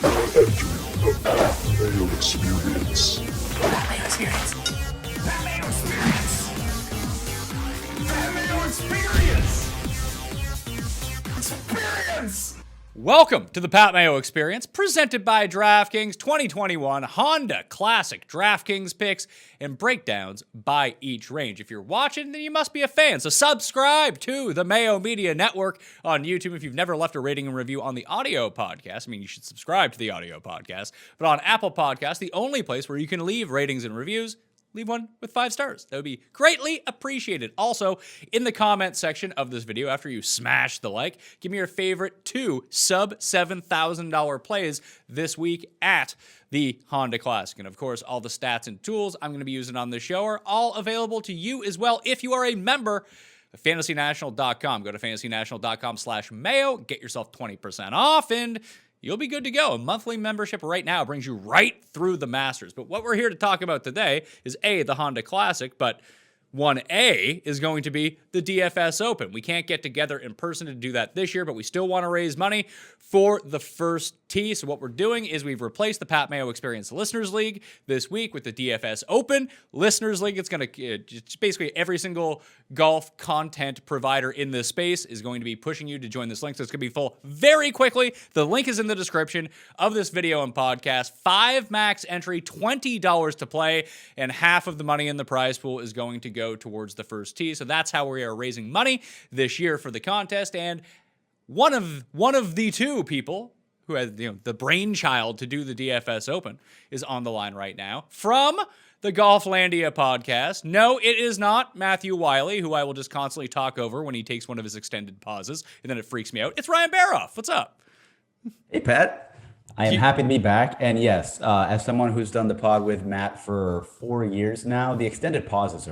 Entering the Mayo Experience. Mayo Experience. Mayo Experience. Mayo Experience. Experience. Welcome to the Pat Mayo Experience, presented by DraftKings 2021 Honda Classic DraftKings picks and breakdowns by each range. If you're watching, then you must be a fan, so subscribe to the Mayo Media Network on YouTube. If you've never left a rating and review on the audio podcast, I mean, you should subscribe to the audio podcast, but on Apple Podcasts, the only place where you can leave ratings and reviews, leave one with 5 stars. That would be greatly appreciated. Also, in the comment section of this video, after you smash the like, give me your favorite 2 sub $7,000 plays this week at the Honda Classic. And of course, all the stats and tools I'm going to be using on this show are all available to you as well if you are a member of fantasynational.com. Go to fantasynational.com/Mayo, get yourself 20% off, and you'll be good to go. A monthly membership right now brings you right through the Masters. But what we're here to talk about today is the Honda Classic, but 1A is going to be the DFS Open. We can't get together in person to do that this year, but we still want to raise money for the first tee. So what we're doing is we've replaced the Pat Mayo Experience Listeners League this week with the DFS Open Listeners League. It's going to basically every single golf content provider in this space is going to be pushing you to join this link. So it's going to be full very quickly. The link is in the description of this video and podcast. 5 max entry, $20 to play, and half of the money in the prize pool is going to go towards the first tee. So that's how we are raising money this year for the contest. And one of the 2 people who has the brainchild to do the DFS Open is on the line right now from the Golflandia podcast. No, it is not Matthew Wiley, who I will just constantly talk over when he takes one of his extended pauses, and then it freaks me out. It's Ryan Baroff. What's up? Hey, Pat. I am happy to be back. And yes, as someone who's done the pod with Matt for 4 years now, the extended pauses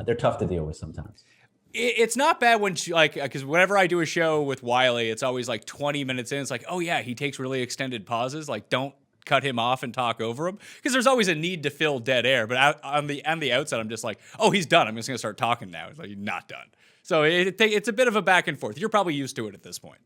they're tough to deal with sometimes. It's not bad when because whenever I do a show with Wiley, it's always like 20 minutes in. It's like, oh yeah, he takes really extended pauses. Like, don't cut him off and talk over him, because there's always a need to fill dead air. But on the outset, I'm just like, oh, he's done. I'm just going to start talking now. It's like, you're not done. So it's a bit of a back and forth. You're probably used to it at this point.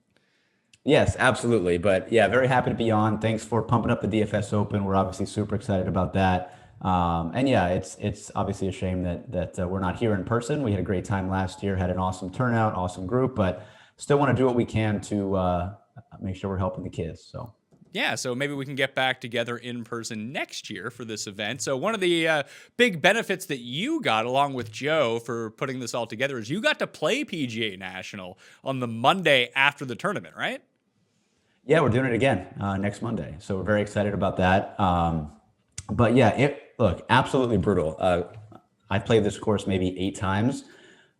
Yes, absolutely. But yeah, very happy to be on. Thanks for pumping up the DFS Open. We're obviously super excited about that. And yeah, it's obviously a shame that we're not here in person. We had a great time last year, had an awesome turnout, awesome group, but still want to do what we can to make sure we're helping the kids. So yeah, so maybe we can get back together in person next year for this event. So one of the big benefits that you got, along with Joe, for putting this all together is you got to play PGA National on the Monday after the tournament, right? Yeah, we're doing it again next Monday. So we're very excited about that. But yeah, look, absolutely brutal. I've played this course maybe 8 times.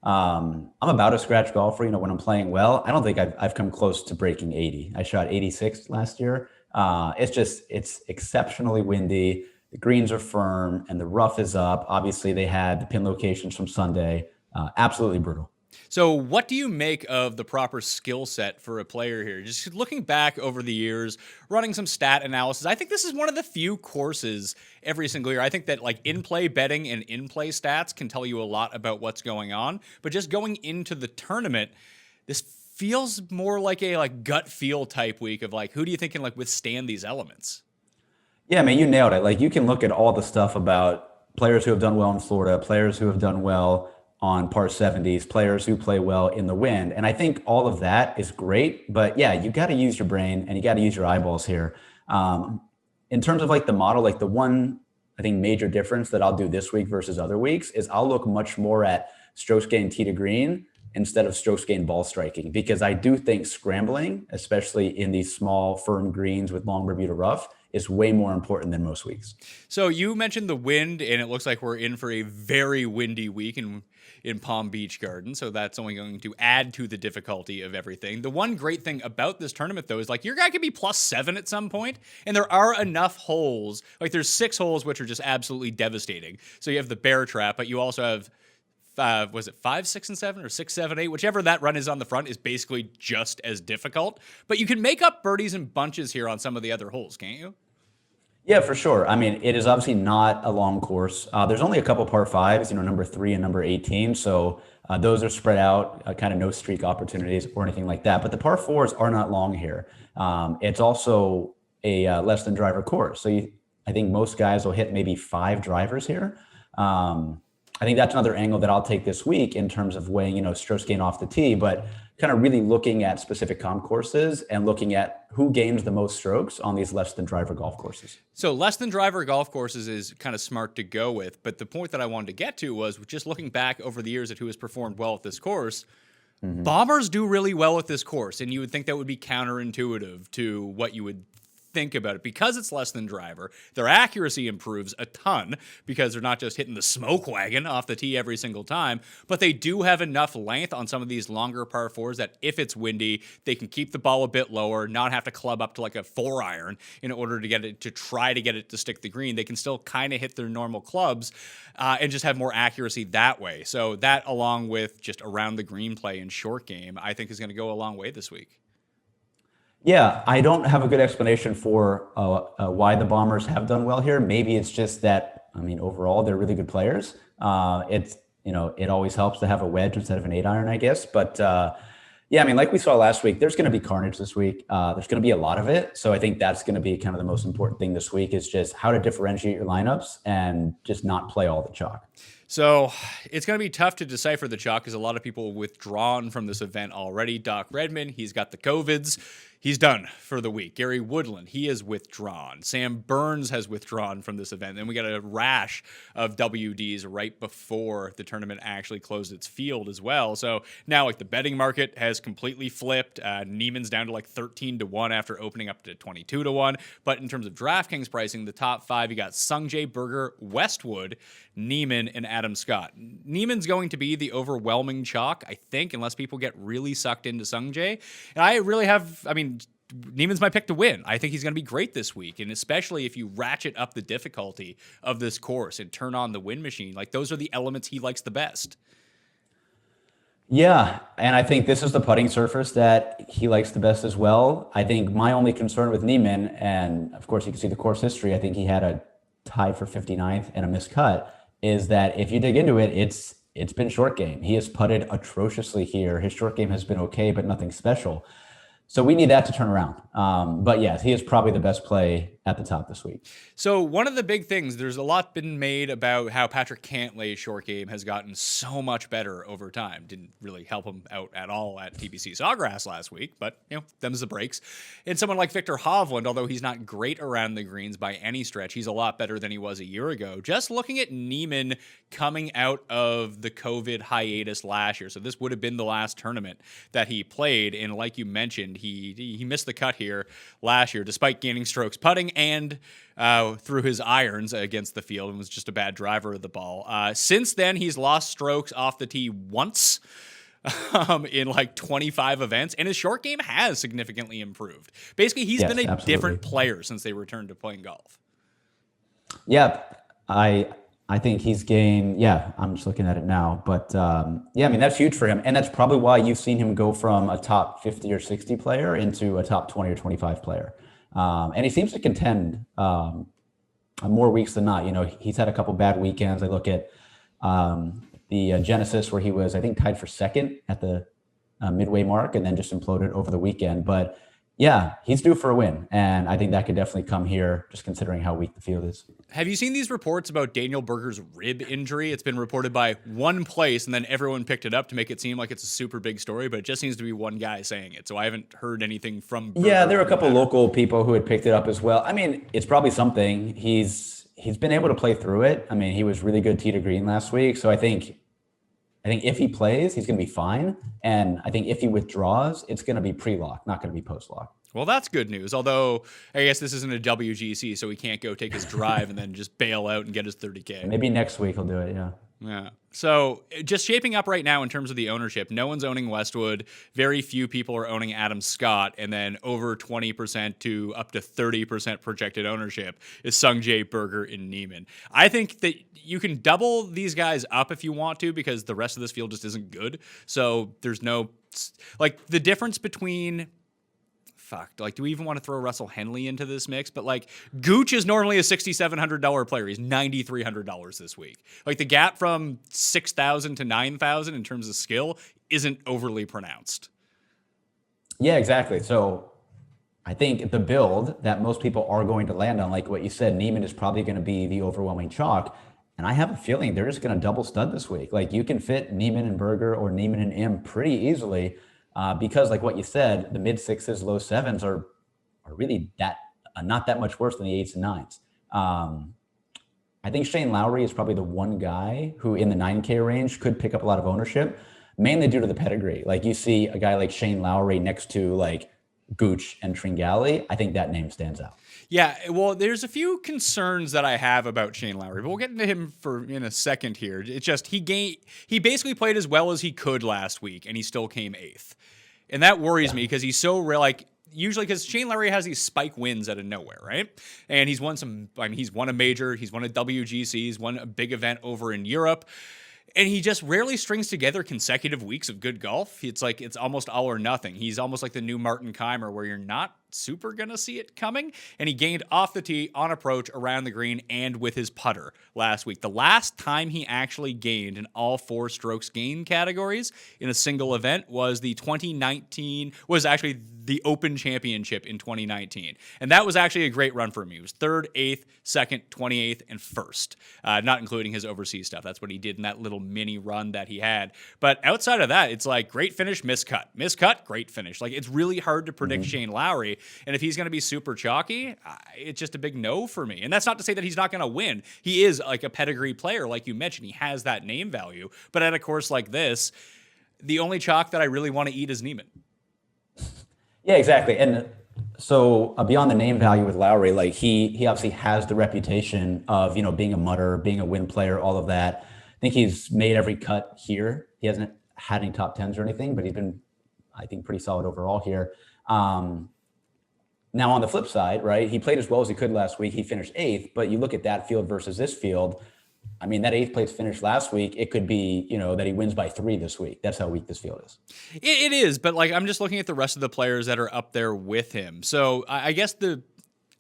I'm about a scratch golfer. When I'm playing well, I don't think I've come close to breaking 80. I shot 86 last year. It's exceptionally windy. The greens are firm and the rough is up. Obviously, they had the pin locations from Sunday. Absolutely brutal. So what do you make of the proper skill set for a player here? Just looking back over the years, running some stat analysis, I think this is one of the few courses every single year. I think that like in-play betting and in-play stats can tell you a lot about what's going on. But just going into the tournament, this feels more like a gut feel type week of who do you think can withstand these elements? Yeah, man, you nailed it. You can look at all the stuff about players who have done well in Florida, players who have done well on par 70s, players who play well in the wind. And I think all of that is great, but yeah, you got to use your brain and you got to use your eyeballs here. In terms of the model, the one, I think, major difference that I'll do this week versus other weeks is I'll look much more at strokes gained tee to green instead of strokes gained ball striking, because I do think scrambling, especially in these small firm greens with long Bermuda rough, is way more important than most weeks. So you mentioned the wind, and it looks like we're in for a very windy week in Palm Beach Gardens. So that's only going to add to the difficulty of everything. The one great thing about this tournament, though, is your guy could be +7 at some point, and there are enough holes. There's 6 holes which are just absolutely devastating. So you have the bear trap, but you also have was it 5, 6, and 7, or 6, 7, 8? Whichever that run is on the front is basically just as difficult. But you can make up birdies in bunches here on some of the other holes, can't you? Yeah, for sure. I mean, it is obviously not a long course. There's only a couple par 5s, number 3 and number 18. So Those are spread out, kind of no streak opportunities or anything like that. But the par fours are not long here. It's also a less than driver course. So I think most guys will hit maybe 5 drivers here. I think that's another angle that I'll take this week in terms of weighing, strokes gained off the tee, but kind of really looking at specific comp courses and looking at who gains the most strokes on these less than driver golf courses. So less than driver golf courses is kind of smart to go with. But the point that I wanted to get to was just looking back over the years at who has performed well at this course. Bombers do really well at this course, and you would think that would be counterintuitive to what you would think about it. Because it's less than driver, their accuracy improves a ton because they're not just hitting the smoke wagon off the tee every single time, but they do have enough length on some of these longer par fours that if it's windy, they can keep the ball a bit lower, not have to club up to like a 4-iron in order to get it to try to get it to stick the green. They can still kind of hit their normal clubs and just have more accuracy that way. So that, along with just around the green play and short game, I think is going to go a long way this week. Yeah, I don't have a good explanation for why the Bombers have done well here. Maybe it's just that, overall, they're really good players. It always helps to have a wedge instead of an 8-iron, I guess. But like we saw last week, there's going to be carnage this week. There's going to be a lot of it. So I think that's going to be kind of the most important thing this week is just how to differentiate your lineups and just not play all the chalk. So it's going to be tough to decipher the chalk because a lot of people withdrawn from this event already. Doc Redman, he's got the COVIDs. He's done for the week. Gary Woodland, he is withdrawn. Sam Burns has withdrawn from this event. Then we got a rash of WDs right before the tournament actually closed its field as well. So now the betting market has completely flipped. Neiman's down to 13-1 after opening up to 22-1. But in terms of DraftKings pricing, the top 5, you got Sungjae, Berger, Westwood, Neiman, and Adam Scott. Neiman's going to be the overwhelming chalk, I think, unless people get really sucked into Sungjae. And I really have, Neiman's my pick to win. I think he's going to be great this week, and especially if you ratchet up the difficulty of this course and turn on the win machine. Those are the elements he likes the best. Yeah, and I think this is the putting surface that he likes the best as well. I think my only concern with Neiman, and of course you can see the course history, I think he had a tie for 59th and a missed cut, is that if you dig into it, it's been short game. He has putted atrociously here. His short game has been okay, but nothing special. So we need that to turn around. But yes, he is probably the best play at the top this week. So one of the big things, there's a lot been made about how Patrick Cantlay's short game has gotten so much better over time. Didn't really help him out at all at TPC Sawgrass last week, but them's the breaks. And someone like Victor Hovland, although he's not great around the greens by any stretch, he's a lot better than he was a year ago. Just looking at Neiman coming out of the COVID hiatus last year, so this would have been the last tournament that he played, and like you mentioned, he missed the cut here last year despite gaining strokes putting and through his irons against the field and was just a bad driver of the ball. Since then, he's lost strokes off the tee once in 25 events, and his short game has significantly improved. Basically, he's been a different player since they returned to playing golf. Yeah, I think he's gained, I'm just looking at it now. But that's huge for him. And that's probably why you've seen him go from a top 50 or 60 player into a top 20 or 25 player. And he seems to contend more weeks than not. He's had a couple bad weekends. I look at the Genesis where he was, I think, tied for second at the midway mark and then just imploded over the weekend. But yeah, he's due for a win. And I think that could definitely come here, just considering how weak the field is. Have you seen these reports about Daniel Berger's rib injury? It's been reported by one place, and then everyone picked it up to make it seem like it's a super big story, but it just seems to be one guy saying it. So I haven't heard anything from Berger. Yeah, there are a couple local people who had picked it up as well. It's probably something. He's been able to play through it. He was really good tee to green last week. So I think if he plays, he's going to be fine. And I think if he withdraws, it's going to be pre-lock, not going to be post-lock. Well, that's good news. Although I guess this isn't a WGC, so he can't go take his drive and then just bail out and get his 30K. Maybe next week he'll do it. Yeah. Yeah. So just shaping up right now in terms of the ownership, no one's owning Westwood. Very few people are owning Adam Scott, and then over 20% to up to 30% projected ownership is Sungjae, Berger, and Neiman. I think that you can double these guys up if you want to because the rest of this field just isn't good. So there's no the difference between fuck, like, do we even want to throw Russell Henley into this mix? But like, Gooch is normally a $6,700 player. He's $9,300 this week. Like, the gap from 6,000 to 9,000 in terms of skill isn't overly pronounced. Yeah, exactly. So I think the build that most people are going to land on, like what you said, Neiman is probably going to be the overwhelming chalk. And I have a feeling they're just going to double stud this week. Like, you can fit Neiman and Berger or Neiman and Im pretty easily because, like what you said, the mid sixes, low sevens are really not that much worse than the eights and nines. I think Shane Lowry is probably the one guy who in the 9K range could pick up a lot of ownership, mainly due to the pedigree. Like, you see a guy like Shane Lowry next to like Gooch and Tringali. I think that name stands out. Yeah, well, there's a few concerns that I have about Shane Lowry, but we'll get into him in a second here. It's just he basically played as well as he could last week, and he still came 8th. And that worries me because he's so real. Like, usually, because Shane Lowry has these spike wins out of nowhere, right? And he's won he's won a major, he's won a WGC, he's won a big event over in Europe. And he just rarely strings together consecutive weeks of good golf. It's like it's almost all or nothing. He's almost like the new Martin Keimer, where you're not super going to see it coming. And he gained off the tee, on approach, around the green, and with his putter last week. The last time he actually gained in all 4 strokes gain categories in a single event was the Open Championship in 2019. And that was actually a great run for him. He was 3rd, 8th, 2nd, 28th, and 1st, not including his overseas stuff. That's what he did in that little mini run that he had. But outside of that, it's like great finish, miscut, great finish. Like, it's really hard to predict Shane Lowry. And if he's going to be super chalky, it's just a big no for me. And that's not to say that he's not going to win. He is like a pedigree player, like you mentioned. He has that name value. But at a course like this, the only chalk that I really want to eat is Neiman. Yeah, exactly. And so beyond the name value with Lowry, like he obviously has the reputation of, being a mutter, being a win player, all of that. I think he's made every cut here. He hasn't had any top 10s or anything, but he's been, I think, pretty solid overall here. Now, on the flip side, right, he played as well as he could last week. He finished 8th, but you look at that field versus this field. I mean, that 8th place finish last week, it could be, that he wins by 3 this week. That's how weak this field is. It is, but like, I'm just looking at the rest of the players that are up there with him. So I guess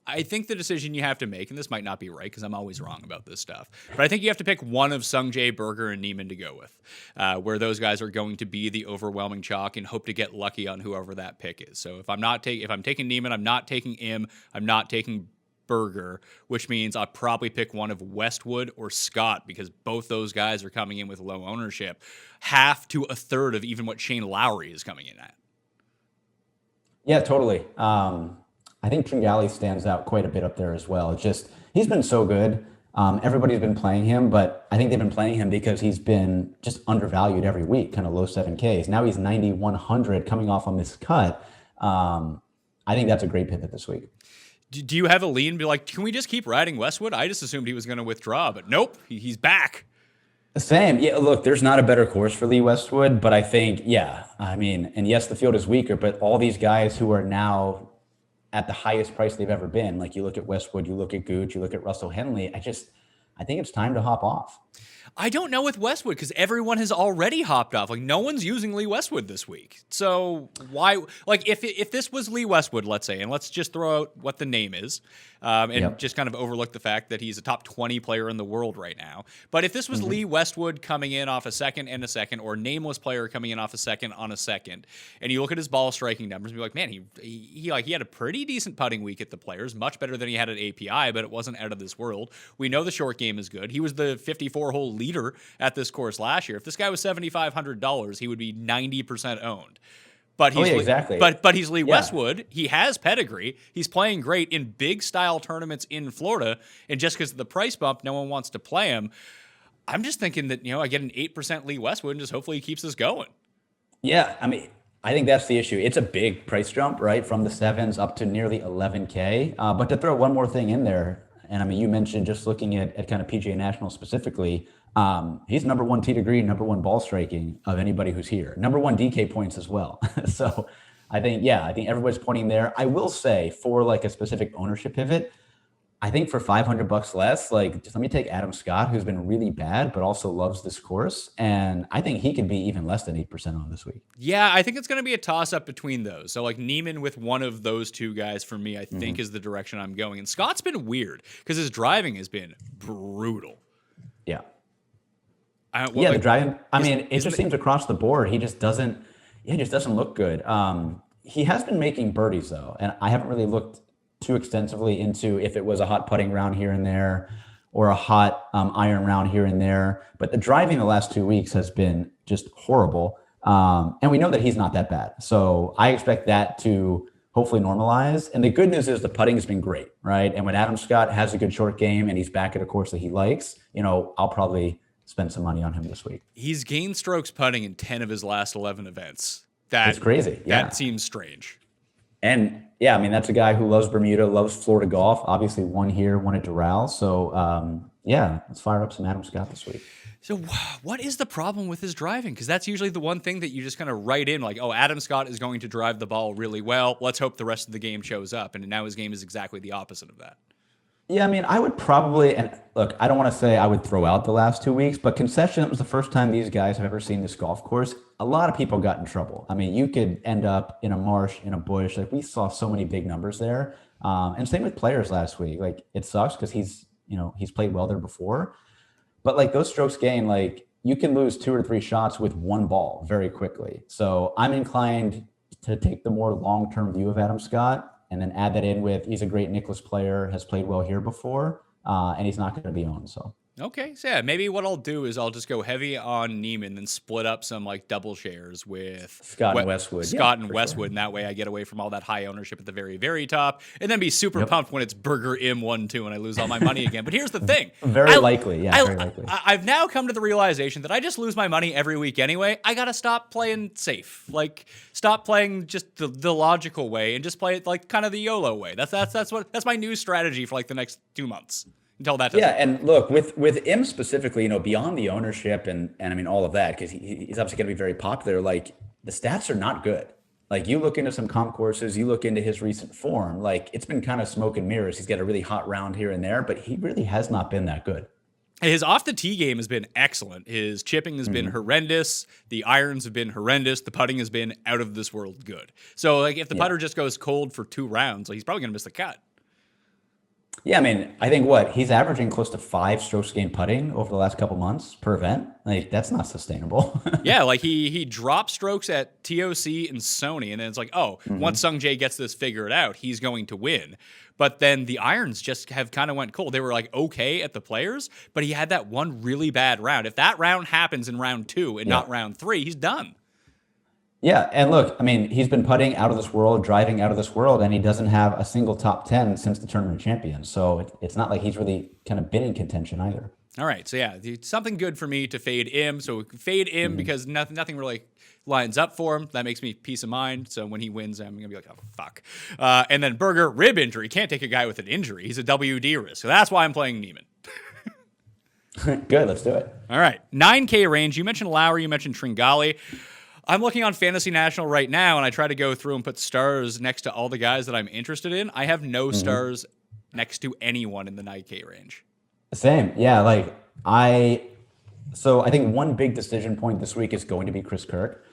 I think the decision you have to make, and this might not be right because I'm always wrong about this stuff, but I think you have to pick one of Sungjae, Berger, and Neiman to go with, where those guys are going to be the overwhelming chalk and hope to get lucky on whoever that pick is. So if I'm taking Neiman, I'm not taking Im, I'm not taking Berger, which means I'll probably pick one of Westwood or Scott because both those guys are coming in with low ownership, half to a third of even what Shane Lowry is coming in at. Yeah, totally. I think Tringali stands out quite a bit up there as well. It's just, he's been so good. Everybody's been playing him, but I think they've been playing him because he's been just undervalued every week, kind of low 7Ks. Now he's 9,100 coming off on this cut. I think that's a great pivot this week. Do you have a lean? Be like, can we just keep riding Westwood? I just assumed he was going to withdraw, but nope, he's back. Same. Yeah, look, there's not a better course for Lee Westwood, but I think, and yes, the field is weaker, but all these guys who are now at the highest price they've ever been, like you look at Westwood, you look at Gooch, you look at Russell Henley, I think it's time to hop off. I don't know with Westwood because everyone has already hopped off. Like, no one's using Lee Westwood this week. So why, like, if this was Lee Westwood, let's say, and let's just throw out what the name is, just kind of overlook the fact that he's a top 20 player in the world right now. But if this was Lee Westwood coming in off a second and a second, or nameless player coming in off a second on a second, and you look at his ball striking numbers and be like, man, he had a pretty decent putting week at the Players, much better than he had at API, but it wasn't out of this world. We know the short game is good. He was the 54-hole leader at this course last year. If this guy was $7,500, he would be 90% owned. But he's exactly. But he's Lee Westwood. He has pedigree. He's playing great in big style tournaments in Florida. And just because of the price bump, no one wants to play him. I'm just thinking that, I get an 8% Lee Westwood and just hopefully he keeps this going. Yeah, I mean, I think that's the issue. It's a big price jump, right? From the 7s up to nearly 11K. But to throw one more thing in there, and I mean, you mentioned just looking at kind of PGA National specifically, he's number 1 tee to green, number 1 ball striking of anybody who's here. Number 1 DK points as well. So I think everybody's pointing there. I will say for like a specific ownership pivot, I think for $500 less, like just let me take Adam Scott, who's been really bad, but also loves this course. And I think he could be even less than 8% on this week. Yeah, I think it's going to be a toss up between those. So like Neiman with one of those two guys for me, I think is the direction I'm going. And Scott's been weird because his driving has been brutal. Yeah. The driving. I mean, it just seems across the board. He just doesn't look good. He has been making birdies though. And I haven't really looked too extensively into if it was a hot putting round here and there or a hot iron round here and there. But the driving the last 2 weeks has been just horrible. And we know that he's not that bad. So I expect that to hopefully normalize. And the good news is the putting has been great, right? And when Adam Scott has a good short game and he's back at a course that he likes, I'll probably spend some money on him this week. He's gained strokes putting in 10 of his last 11 events. That's crazy. Yeah. That seems strange. And yeah, I mean, that's a guy who loves Bermuda, loves Florida golf, obviously won here, won at Doral. So let's fire up some Adam Scott this week. So what is the problem with his driving? Because that's usually the one thing that you just kind of write in like, oh, Adam Scott is going to drive the ball really well. Let's hope the rest of the game shows up. And now his game is exactly the opposite of that. Yeah, I mean, I would probably, and look, I don't want to say I would throw out the last 2 weeks, but concession, it was the first time these guys have ever seen this golf course. A lot of people got in trouble. I mean, you could end up in a marsh, in a bush. Like we saw so many big numbers there. And same with players last week. Like it sucks because he's played well there before. But like those strokes gained, like you can lose 2 or 3 shots with one ball very quickly. So I'm inclined to take the more long-term view of Adam Scott and then add that in with he's a great Nicklaus player, has played well here before, and he's not going to be owned. So okay, so yeah, maybe what I'll do is I'll just go heavy on Neiman and split up some like double shares with Scott and Westwood. Scott and Westwood, and that way I get away from all that high ownership at the very, very top, and then be super pumped when it's Burger M1-2 and I lose all my money again. But here's the thing: very likely. I've now come to the realization that I just lose my money every week anyway. I gotta stop playing safe, like stop playing just the logical way and just play it like kind of the YOLO way. That's my new strategy for like the next 2 months. Until that yeah, and look, with him specifically, beyond the ownership and I mean all of that, because he's obviously going to be very popular. Like the stats are not good. Like you look into some comp courses, you look into his recent form. Like it's been kind of smoke and mirrors. He's got a really hot round here and there, but he really has not been that good. His off the tee game has been excellent. His chipping has been horrendous. The irons have been horrendous. The putting has been out of this world good. So like if the putter just goes cold for 2 rounds, like he's probably going to miss the cut. Yeah, I mean, I think he's averaging close to 5 strokes gained putting over the last couple months per event. Like that's not sustainable. Yeah, like he dropped strokes at TOC and Sony, and then it's like, once Sung Jae gets this figured out, he's going to win. But then the irons just have kind of went cold. They were like okay at the Players, but he had that one really bad round. If that round happens in round 2 and not round 3, he's done. Yeah, and look, I mean, he's been putting out of this world, driving out of this world, and he doesn't have a single top 10 since the Tournament of Champions. So it's not like he's really kind of been in contention either. All right, so yeah, something good for me to fade him. So fade him because nothing really lines up for him. That makes me peace of mind. So when he wins, I'm going to be like, oh, fuck. And then Berger, rib injury. Can't take a guy with an injury. He's a WD risk. So that's why I'm playing Neiman. Good, let's do it. All right, 9K range. You mentioned Lowry, you mentioned Tringali. I'm looking on Fantasy National right now, and I try to go through and put stars next to all the guys that I'm interested in. I have no stars next to anyone in the 9K range. Same. Yeah, I think one big decision point this week is going to be Chris Kirk.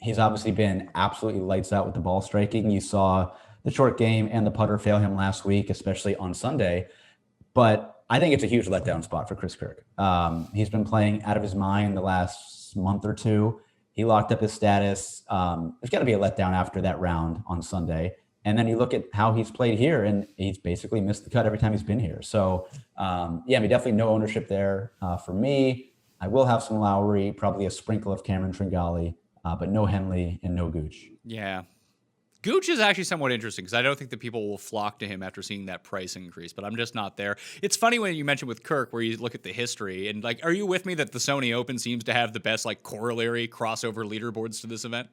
He's obviously been absolutely lights out with the ball striking. You saw the short game and the putter fail him last week, especially on Sunday. But I think it's a huge letdown spot for Chris Kirk. He's been playing out of his mind the last month or two. He locked up his status. There's got to be a letdown after that round on Sunday. And then you look at how he's played here, and he's basically missed the cut every time he's been here. So, definitely no ownership there for me. I will have some Lowry, probably a sprinkle of Cameron Tringali, but no Henley and no Gooch. Yeah. Gooch is actually somewhat interesting because I don't think that people will flock to him after seeing that price increase, but I'm just not there. It's funny when you mentioned with Kirk where you look at the history and are you with me that the Sony Open seems to have the best corollary crossover leaderboards to this event?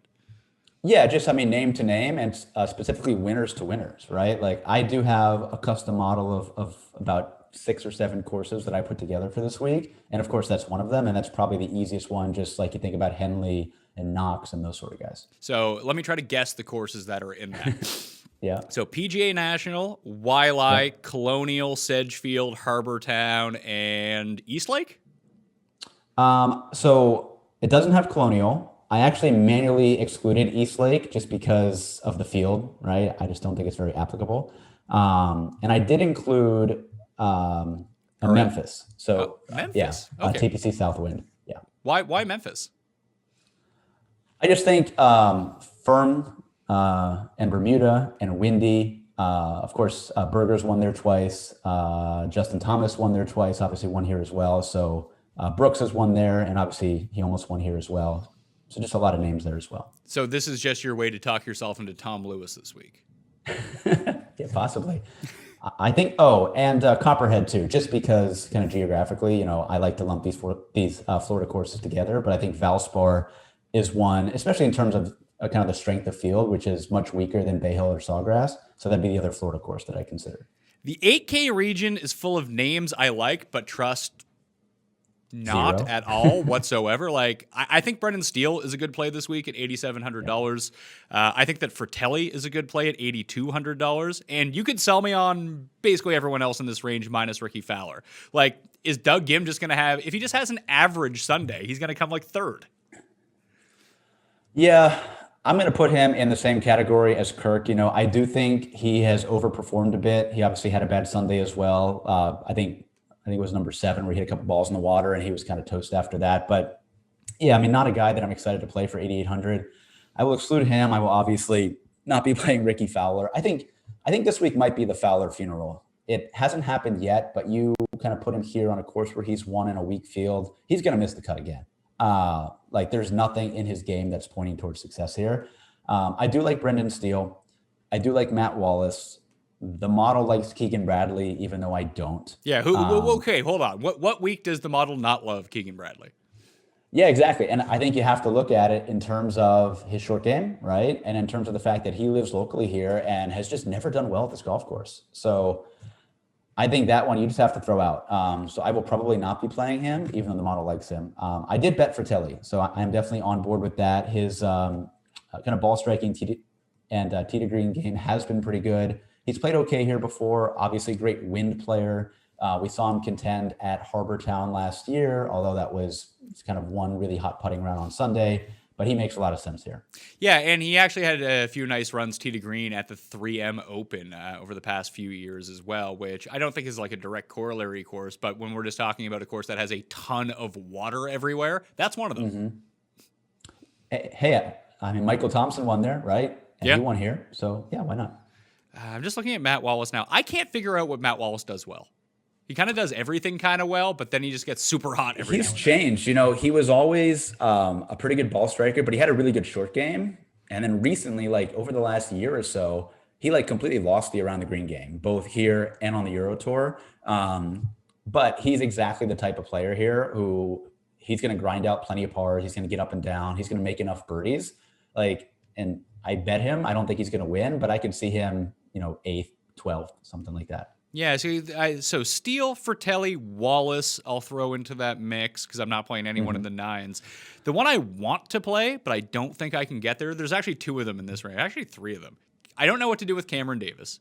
Yeah, name to name and specifically winners to winners, right? I do have a custom model of about 6 or 7 courses that I put together for this week. And of course, that's one of them. And that's probably the easiest one, just like you think about Henley and Knox and those sort of guys. So let me try to guess the courses that are in that. Yeah. So PGA National, Wiley, Colonial, Sedgefield, Harbortown, and Eastlake? So it doesn't have Colonial. I actually manually excluded Eastlake just because of the field, right? I just don't think it's very applicable. And I did include Memphis. So Memphis. Okay. TPC Southwind. Yeah. Why Memphis? I just think Firm and Bermuda and Windy. Of course, Berger's won there twice. Justin Thomas won there twice. Obviously, won here as well. So Brooks has won there, and obviously he almost won here as well. So just a lot of names there as well. So this is just your way to talk yourself into Tom Lewis this week. Yeah, possibly. I think. Oh, and Copperhead too, just because kind of geographically, I like to lump these Florida courses together. But I think Valspar is one, especially in terms of kind of the strength of field, which is much weaker than Bay Hill or Sawgrass. So that'd be the other Florida course that I consider. The 8K region is full of names I like, but trust not Zero. at all whatsoever. Like, I think Brendan Steele is a good play this week at $8,700. I think that Fratelli is a good play at $8,200. And you could sell me on basically everyone else in this range minus Ricky Fowler. Like, is Doug Gim just going to have, if he just has an average Sunday, he's going to come like third? Yeah, I'm going to put him in the same category as Kirk. I do think he has overperformed a bit. He obviously had a bad Sunday as well. I think it was number 7 where he hit a couple balls in the water and he was kind of toast after that. But yeah, I mean, not a guy that I'm excited to play for 8,800. I will exclude him. I will obviously not be playing Ricky Fowler. I think this week might be the Fowler funeral. It hasn't happened yet, but you kind of put him here on a course where he's won in a weak field. He's going to miss the cut again. There's nothing in his game that's pointing towards success here. I do like Brendan Steele. I do like Matt Wallace. The model likes Keegan Bradley, even though I don't. Yeah. Okay, hold on. What week does the model not love Keegan Bradley? Yeah, exactly. And I think you have to look at it in terms of his short game, right? And in terms of the fact that he lives locally here and has just never done well at this golf course. So I think that one you just have to throw out. So I will probably not be playing him, even though the model likes him. I did bet for Telly, so I'm definitely on board with that. His kind of ball striking tee to green game has been pretty good. He's played okay here before. Obviously, great wind player. We saw him contend at Harbortown last year, although that was kind of one really hot putting round on Sunday. But he makes a lot of sense here. Yeah, and he actually had a few nice runs tee to green at the 3M Open over the past few years as well, which I don't think is like a direct corollary course, but when we're just talking about a course that has a ton of water everywhere, that's one of them. Mm-hmm. Hey, I mean, Michael Thompson won there, right? And yeah. He won here, so yeah, why not? I'm just looking at Matt Wallace now. I can't figure out what Matt Wallace does well. He kind of does everything kind of well, but then he just gets super hot every He's changed. He was always a pretty good ball striker, but he had a really good short game. And then recently, like over the last year or so, he like completely lost the around the green game, both here and on the Euro Tour. But he's exactly the type of player here who he's going to grind out plenty of pars. He's going to get up and down. He's going to make enough birdies. And I bet him. I don't think he's going to win, but I can see him, 8th, 12th, something like that. Yeah, so Steele, Fratelli, Wallace, I'll throw into that mix because I'm not playing anyone in the 9s. The one I want to play, but I don't think I can get there's actually 2 of them in this range. Actually, 3 of them. I don't know what to do with Cameron Davis.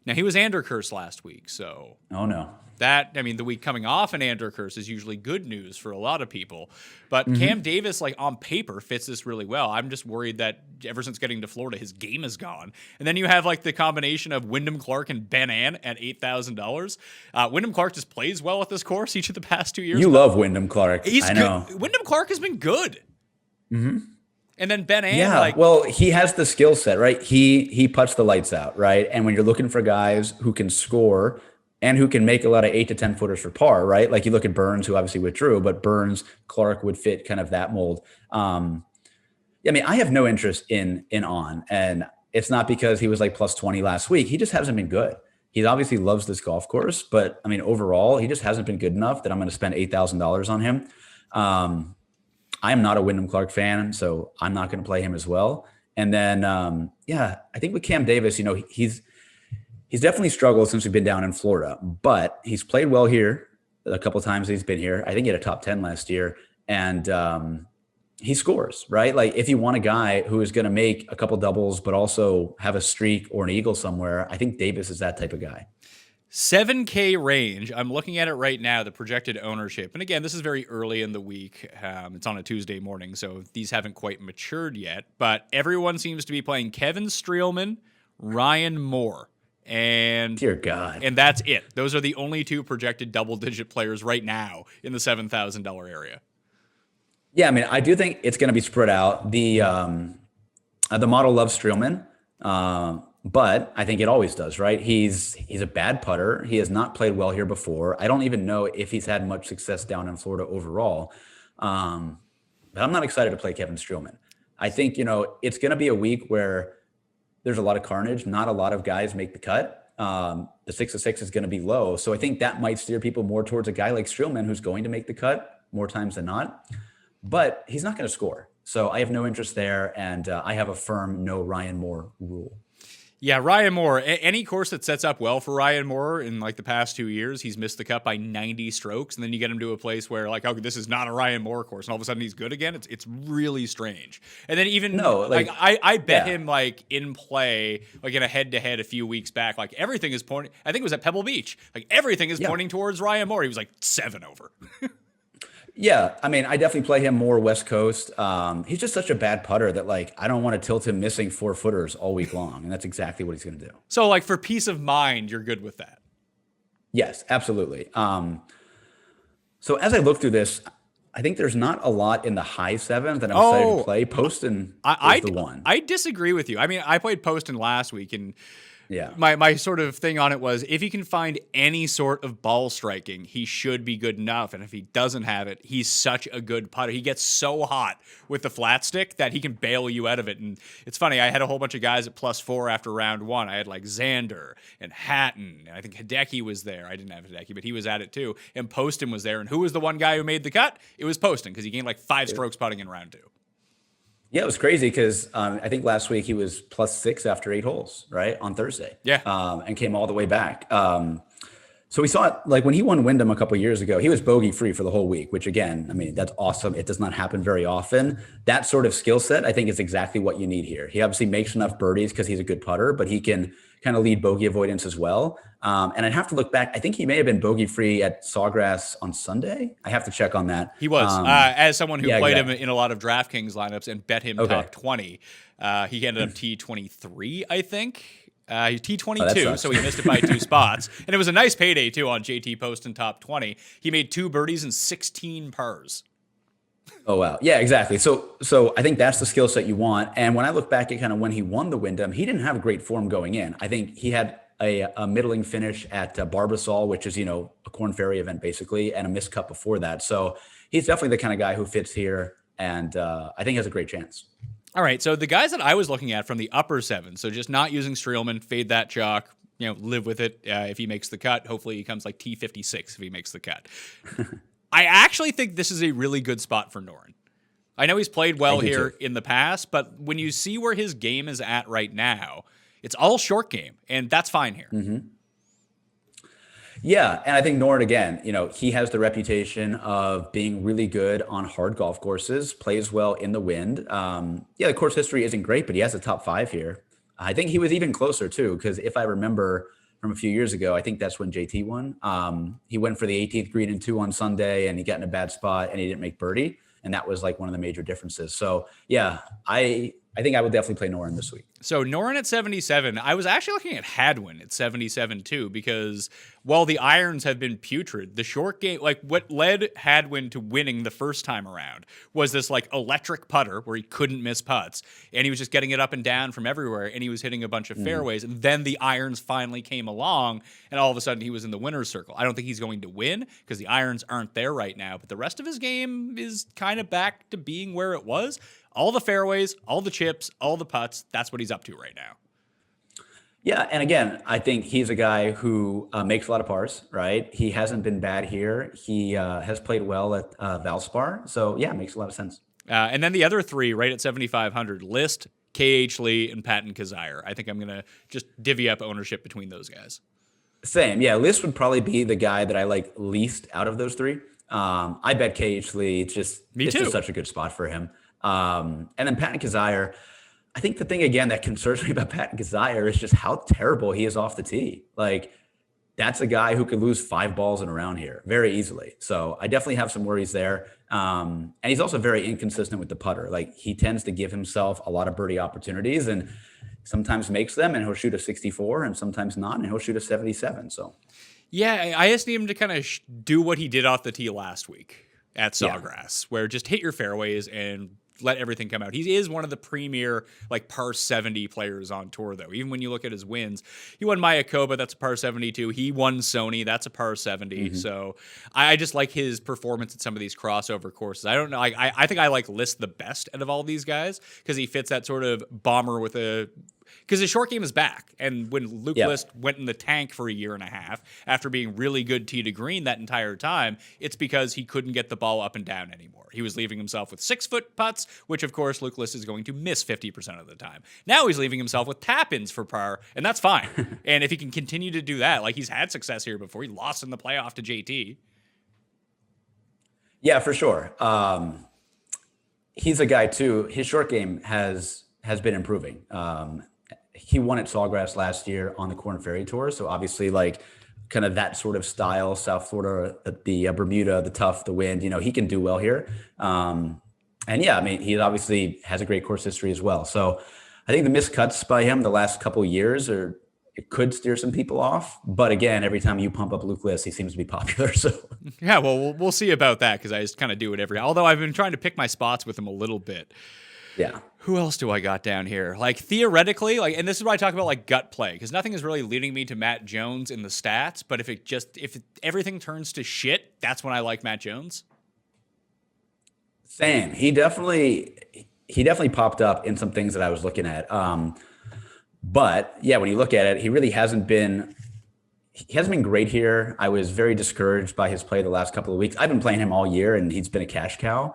Now, he was Anderkirk last week, so... Oh, no. The week coming off an Anderkirk is usually good news for a lot of people. But Cam Davis, on paper, fits this really well. I'm just worried that ever since getting to Florida, his game is gone. And then you have, the combination of Wyndham Clark and Ben Ann at $8,000. Wyndham Clark just plays well at this course each of the past 2 years. You love Wyndham Clark. He's I know. Good. Wyndham Clark has been good. Mm-hmm. And then Ben Ann, yeah, well, he has the skill set, right? He puts the lights out, right? And when you're looking for guys who can score and who can make a lot of 8 to 10 footers for par, right? Like you look at Burns, who obviously withdrew, but Burns, Clark would fit kind of that mold. I have no interest in On, and it's not because he was plus 20 last week. He just hasn't been good. He obviously loves this golf course, but overall, he just hasn't been good enough that I'm going to spend $8,000 on him. I am not a Wyndham Clark fan, so I'm not going to play him as well. And then, I think with Cam Davis, he's definitely struggled since we've been down in Florida, but he's played well here a couple of times he's been here. I think he had a top 10 last year. And he scores, right? Like if you want a guy who is going to make a couple doubles, but also have a streak or an eagle somewhere, I think Davis is that type of guy. 7K range. I'm looking at it right now, the projected ownership. And again, this is very early in the week. It's on a Tuesday morning, so these haven't quite matured yet. But everyone seems to be playing Kevin Streelman, Ryan Moore. And dear God. And that's it. Those are the only two projected double-digit players right now in the $7,000 area. Yeah, I mean, I do think it's going to be spread out. The model loves Streelman, but I think it always does, right? He's a bad putter. He has not played well here before. I don't even know if he's had much success down in Florida overall. But I'm not excited to play Kevin Streelman. I think, it's going to be a week where there's a lot of carnage. Not a lot of guys make the cut. The 6 of 6 is going to be low. So I think that might steer people more towards a guy like Streelman who's going to make the cut more times than not. But he's not going to score. So I have no interest there. And I have a firm no Ryan Moore rule. Yeah, Ryan Moore, any course that sets up well for Ryan Moore in like the past 2 years, he's missed the cut by 90 strokes. And then you get him to a place where like, oh, this is not a Ryan Moore course. And all of a sudden he's good again. It's really strange. And then even I bet him like in play, like in a head-to-head a few weeks back, like everything is pointing, I think it was at Pebble Beach. Like everything is pointing towards Ryan Moore. He was like 7 over. Yeah, I mean, I definitely play him more West Coast. He's just such a bad putter that, like, I don't want to tilt him missing 4-footers all week long, and that's exactly what he's going to do. So, like, for peace of mind, you're good with that? Yes, absolutely. So as I look through this, I think there's not a lot in the high sevens that I'm excited to play. Poston is the one. I disagree with you. I mean, I played Poston last week, and yeah, my sort of thing on it was if he can find any sort of ball striking, he should be good enough. And if he doesn't have it, he's such a good putter. He gets so hot with the flat stick that he can bail you out of it. And it's funny, I had a whole bunch of guys at +4 after round one. I had like Xander and Hatton. And I think Hideki was there. I didn't have Hideki, but he was at it too. And Poston was there. And who was the one guy who made the cut? It was Poston because he gained like 5 strokes putting in round 2. Yeah, it was crazy because I think last week he was +6 after 8 holes, right, on Thursday. Yeah. And came all the way back. So we saw it, like when he won Wyndham a couple of years ago, he was bogey-free for the whole week, which again, I mean, that's awesome. It does not happen very often. That sort of skill set, I think, is exactly what you need here. He obviously makes enough birdies because he's a good putter, but he can kind of lead bogey avoidance as well. And I'd have to look back. I think he may have been bogey-free at Sawgrass on Sunday. I have to check on that. He was. As someone who played him in a lot of DraftKings lineups and bet him top 20, he ended up T23, I think. T22, so he missed it by 2 spots. And it was a nice payday, too, on JT Poston top 20. He made 2 birdies and 16 pars. Oh, wow. Yeah, exactly. So I think that's the skill set you want. And when I look back at kind of when he won the Wyndham, he didn't have great form going in. I think he had a middling finish at Barbasol, which is, a Corn Ferry event, basically, and a missed cut before that. So he's definitely the kind of guy who fits here, and I think has a great chance. All right, so the guys that I was looking at from the upper 7, so just not using Streelman, fade that chalk, live with it if he makes the cut. Hopefully he comes like T56 if he makes the cut. I actually think this is a really good spot for Noren. I know he's played well here in the past, but when you see where his game is at right now, it's all short game, and that's fine here. Mm-hmm. Yeah, and I think Noren, again, he has the reputation of being really good on hard golf courses, plays well in the wind. The course history isn't great, but he has a top 5 here. I think he was even closer, too, because if I remember from a few years ago, I think that's when JT won. He went for the 18th green and 2 on Sunday, and he got in a bad spot, and he didn't make birdie, and that was like one of the major differences. So, yeah, I think I would definitely play Noren this week. So Noren at 77. I was actually looking at Hadwin at 77 too, because while the irons have been putrid, the short game, like what led Hadwin to winning the first time around was this like electric putter where he couldn't miss putts, and he was just getting it up and down from everywhere, and he was hitting a bunch of fairways, and then the irons finally came along, and all of a sudden he was in the winner's circle. I don't think he's going to win because the irons aren't there right now, but the rest of his game is kind of back to being where it was. All the fairways, all the chips, all the putts, that's what he's up to right now. Yeah, and again, I think he's a guy who makes a lot of pars, right? He hasn't been bad here. He has played well at Valspar. So, yeah, it makes a lot of sense. And then the other 3 right at 7,500, List, KH Lee, and Patton Kazire. I think I'm going to just divvy up ownership between those guys. Same. Yeah, List would probably be the guy that I like least out of those 3. I bet KH Lee, it's just such a good spot for him. And then Patton Kizzire, I think the thing again that concerns me about Patton Kizzire is just how terrible he is off the tee. Like, that's a guy who could lose 5 balls in a round here very easily. So I definitely have some worries there. And he's also very inconsistent with the putter. Like, he tends to give himself a lot of birdie opportunities and sometimes makes them, and he'll shoot a 64 and sometimes not, and he'll shoot a 77. So yeah, I just need him to kind of do what he did off the tee last week at Sawgrass, where just hit your fairways and let everything come out. He is one of the premier like par 70 players on tour, though. Even when you look at his wins, he won Mayakoba, that's a par 72. He won Sony, that's a par 70. So I just like his performance at some of these crossover courses. I don't know. I think I like List the best out of all these guys because he fits that sort of bomber with a. Because his short game is back. And when Luke List went in the tank for a year and a half after being really good tee to green that entire time, it's because he couldn't get the ball up and down anymore. He was leaving himself with 6-foot putts, which of course Luke List is going to miss 50% of the time. Now he's leaving himself with tap-ins for par, and that's fine. And if he can continue to do that, like he's had success here before, he lost in the playoff to JT. Yeah, for sure. He's a guy too. His short game has been improving. He won at Sawgrass last year on the Korn Ferry Tour. So obviously like kind of that sort of style, South Florida, the Bermuda, the tough, the wind, he can do well here. And yeah, I mean, he obviously has a great course history as well. So I think the missed cuts by him the last couple of years it could steer some people off. But again, every time you pump up Luke List, he seems to be popular. So yeah, well, we'll see about that because I just kind of do it although I've been trying to pick my spots with him a little bit. Yeah. Who else do I got down here? Like theoretically, and this is why I talk about like gut play, because nothing is really leading me to Matt Jones in the stats. But if everything turns to shit, that's when I like Matt Jones. Same. He definitely popped up in some things that I was looking at. But yeah, when you look at it, he really hasn't been great here. I was very discouraged by his play the last couple of weeks. I've been playing him all year and he's been a cash cow.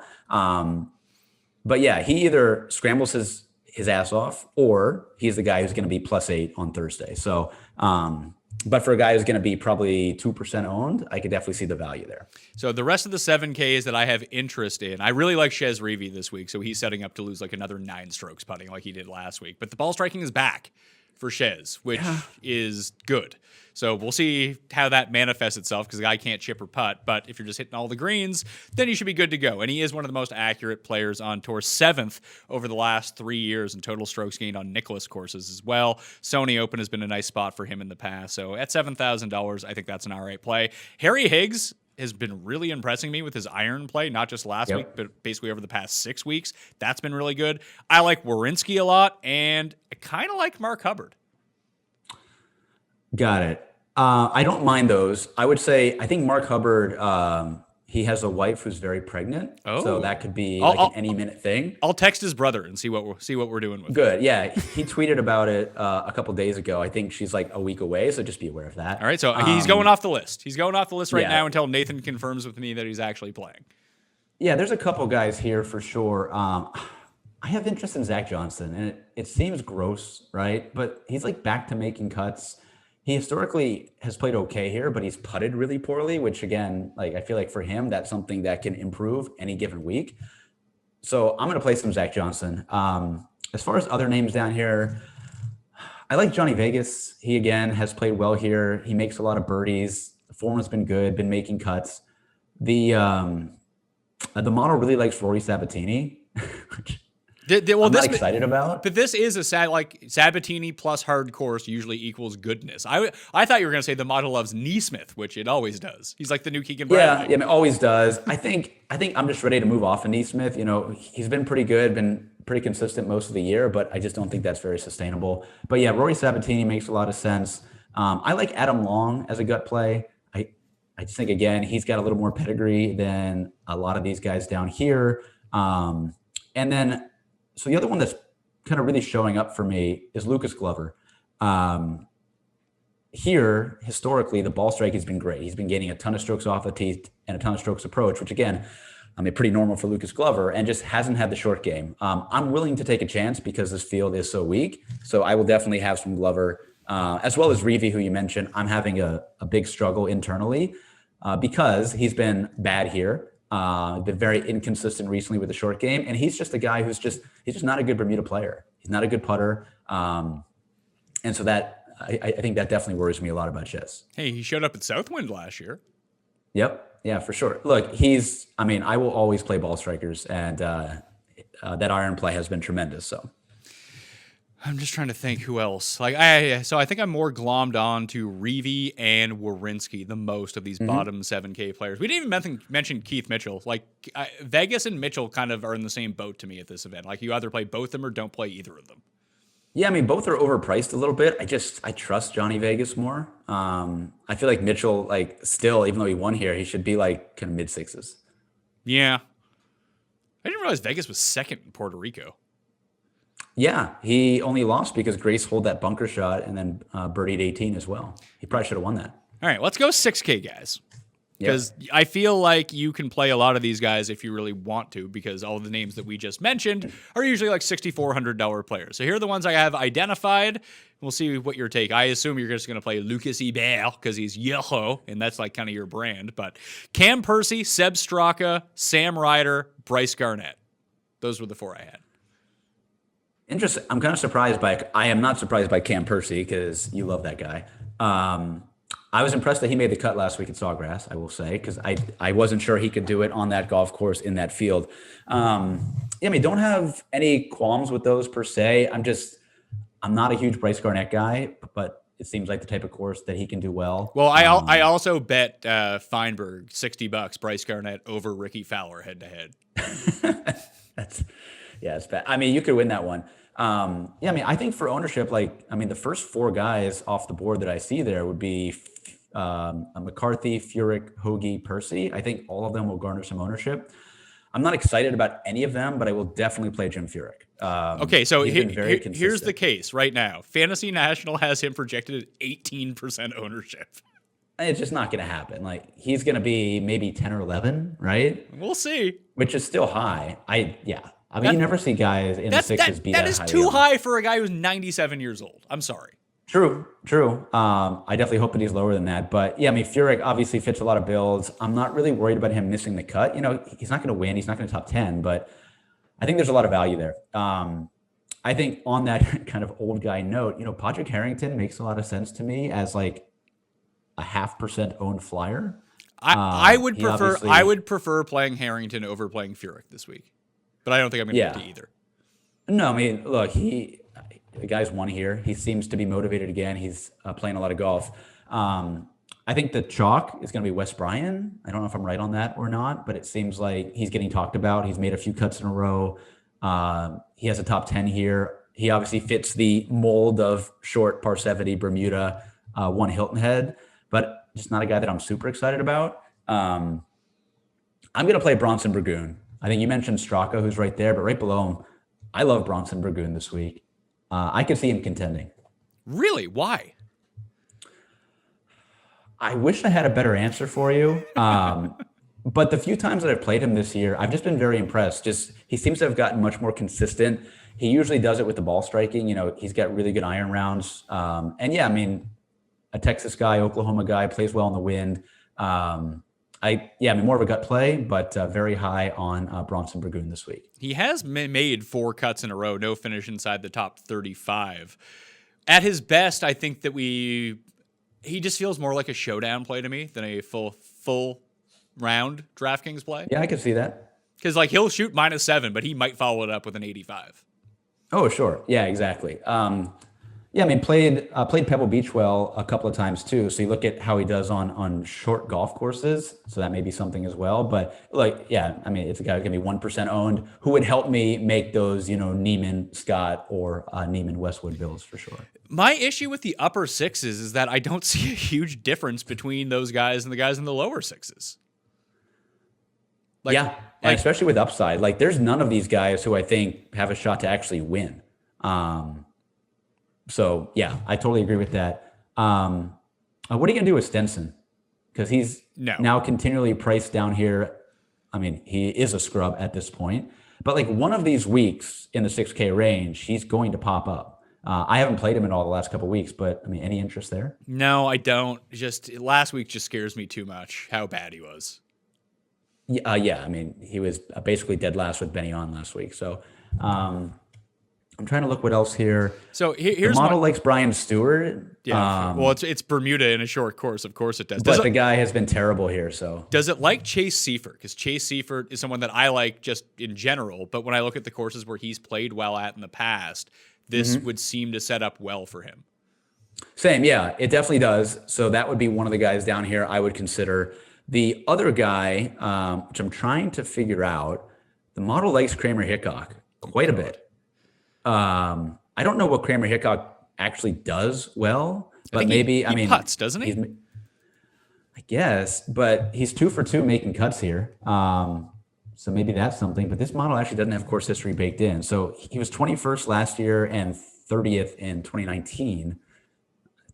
But yeah, he either scrambles his ass off or he's the guy who's going to be +8 on Thursday. So, but for a guy who's going to be probably 2% owned, I could definitely see the value there. So the rest of the 7Ks that I have interest in, I really like Chez Reavie this week. So he's setting up to lose like another 9 strokes putting like he did last week. But the ball striking is back for Chez, which is good. So we'll see how that manifests itself because the guy can't chip or putt. But if you're just hitting all the greens, then you should be good to go. And he is one of the most accurate players on tour, 7th over the last 3 years in total strokes gained on Nicklaus courses as well. Sony Open has been a nice spot for him in the past. So at $7,000, I think that's an all right play. Harry Higgs has been really impressing me with his iron play, not just last week, but basically over the past 6 weeks. That's been really good. I like Werenski a lot, and I kind of like Mark Hubbard. Got it. I don't mind those. I would say, I think Mark Hubbard, he has a wife who's very pregnant. Oh. So that could be like an any minute thing. I'll text his brother and see what we're doing with Good. Yeah. He tweeted about it a couple days ago. I think she's like a week away. So just be aware of that. All right. So he's going off the list. He's going off the list right now until Nathan confirms with me that he's actually playing. Yeah. There's a couple guys here for sure. I have interest in Zach Johnson, and it seems gross, right? But he's like back to making cuts. He historically has played okay here, but he's putted really poorly, which again, like I feel like for him, that's something that can improve any given week. So I'm going to play some Zach Johnson. As far as other names down here, I like Johnny Vegas. He again has played well here. He makes a lot of birdies. The form has been good, been making cuts. The model really likes Rory Sabatini, which I'm not excited about. But this is Sabatini plus hard course usually equals goodness. I thought you were going to say the model loves Neesmith, which it always does. He's like the new Keegan Bradley. Yeah, it always does. I think I'm just ready to move off of Neesmith. He's been pretty good, been pretty consistent most of the year, but I just don't think that's very sustainable. But yeah, Rory Sabatini makes a lot of sense. I like Adam Long as a gut play. I just think, again, he's got a little more pedigree than a lot of these guys down here. And then, so the other one that's kind of really showing up for me is Lucas Glover. Here, historically, the ball strike has been great. He's been gaining a ton of strokes off the tee and a ton of strokes approach, which again, pretty normal for Lucas Glover, and just hasn't had the short game. I'm willing to take a chance because this field is so weak. So I will definitely have some Glover, as well as Reavie, who you mentioned. I'm having a big struggle internally because he's been bad here. Been very inconsistent recently with the short game, and he's just a guy he's just not a good Bermuda player. He's not a good putter, and so that I think that definitely worries me a lot about Chess. Hey, he showed up at Southwind last year. Yep, yeah, for sure. Look, I will always play ball strikers, and that iron play has been tremendous. So. I'm just trying to think who else. I think I'm more glommed on to Reeve and Wawrinski the most of these bottom 7K players. We didn't even mention Keith Mitchell. Vegas and Mitchell kind of are in the same boat to me at this event. You either play both of them or don't play either of them. Yeah, both are overpriced a little bit. I trust Johnny Vegas more. I feel like Mitchell, still, even though he won here, he should be kind of mid sixes. Yeah. I didn't realize Vegas was second in Puerto Rico. Yeah, he only lost because Grace holed that bunker shot and then birdied 18 as well. He probably should have won that. All right, let's go 6K guys. Because I feel like you can play a lot of these guys if you really want to, because all the names that we just mentioned are usually $6,400 players. So here are the ones I have identified. We'll see what your take. I assume you're just going to play Lucas Hebert because he's yellow, and that's kind of your brand. But Cam Percy, Seb Straka, Sam Ryder, Bryce Garnett. Those were the four I had. Interesting. I'm kind of surprised I am not surprised by Cam Percy because you love that guy. I was impressed that he made the cut last week at Sawgrass, I will say, because I wasn't sure he could do it on that golf course in that field. Don't have any qualms with those per se. I'm not a huge Bryce Garnett guy, but it seems like the type of course that he can do well. Well, I also bet Feinberg $60 Bryce Garnett over Ricky Fowler head to head. It's bad. You could win that one. I think for ownership, the first four guys off the board that I see there would be McCarthy, Furyk, Hoagie, Percy. I think all of them will garner some ownership. I'm not excited about any of them, but I will definitely play Jim Furyk. Okay, so here's the case right now. Fantasy National has him projected at 18% ownership. It's just not going to happen. He's going to be maybe 10 or 11, right? We'll see. Which is still high. You never see guys in the sixes be that high. That is too high for a guy who's 97 years old. I'm sorry. True. I definitely hope that he's lower than that. But Furyk obviously fits a lot of builds. I'm not really worried about him missing the cut. He's not going to win. He's not going to top 10, but I think there's a lot of value there. I think on that kind of old guy note, Patrick Harrington makes a lot of sense to me as a 0.5% owned flyer. I would prefer playing Harrington over playing Furyk this week. But I don't think I'm going to get to either. No, look, the guy's won here. He seems to be motivated again. He's playing a lot of golf. I think the chalk is going to be Wes Bryan. I don't know if I'm right on that or not, but it seems like he's getting talked about. He's made a few cuts in a row. He has a top 10 here. He obviously fits the mold of short par 70 Bermuda, one Hilton Head, but just not a guy that I'm super excited about. I'm going to play Bronson Burgoon. I think you mentioned Straka, who's right there, but right below him, I love Bronson Burgoon this week. I could see him contending. Really? Why? I wish I had a better answer for you. But the few times that I've played him this year, I've just been very impressed. He seems to have gotten much more consistent. He usually does it with the ball striking. He's got really good iron rounds. A Texas guy, Oklahoma guy, plays well in the wind. More of a gut play, but very high on Bronson Burgoon this week. He has made 4 cuts in a row, no finish inside the top 35. At his best, I think that he just feels more like a showdown play to me than a full round DraftKings play. Yeah, I can see that. Because he'll shoot -7, but he might follow it up with an 85. Oh, sure. Yeah, exactly. Played Pebble Beach well a couple of times too. So you look at how he does on short golf courses. So that may be something as well. But it's a guy who's gonna be 1% owned who would help me make those, Neiman Scott or Neiman Westwood builds for sure. My issue with the upper sixes is that I don't see a huge difference between those guys and the guys in the lower sixes. And especially with upside, there's none of these guys who I think have a shot to actually win. So, I totally agree with that. What are you going to do with Stenson? Because he's now continually priced down here. He is a scrub at this point. But one of these weeks in the 6K range, he's going to pop up. I haven't played him in all the last couple of weeks, but any interest there? No, I don't. Just last week just scares me too much how bad he was. Yeah. I mean, he was basically dead last with Benny on last week. So I'm trying to look what else here. So The here's model my, likes Brian Stewart. yeah. Well, it's Bermuda in a short course. Of course it does. But the guy has been terrible here. So Does it like Chase Seifert? Because Chase Seifert is someone that I like just in general. But when I look at the courses where he's played well at in the past, this would seem to set up well for him. same. Yeah, it definitely does. So that would be one of the guys down here I would consider. The other guy, which I'm trying to figure out, the model likes Kramer Hickok quite a bit. I don't know what Kramer Hickok actually does well, but maybe he putts, doesn't he? I guess, but he's 2 for 2 making cuts here. So maybe that's something. But this model actually doesn't have course history baked in. So he was 21st last year and 30th in 2019.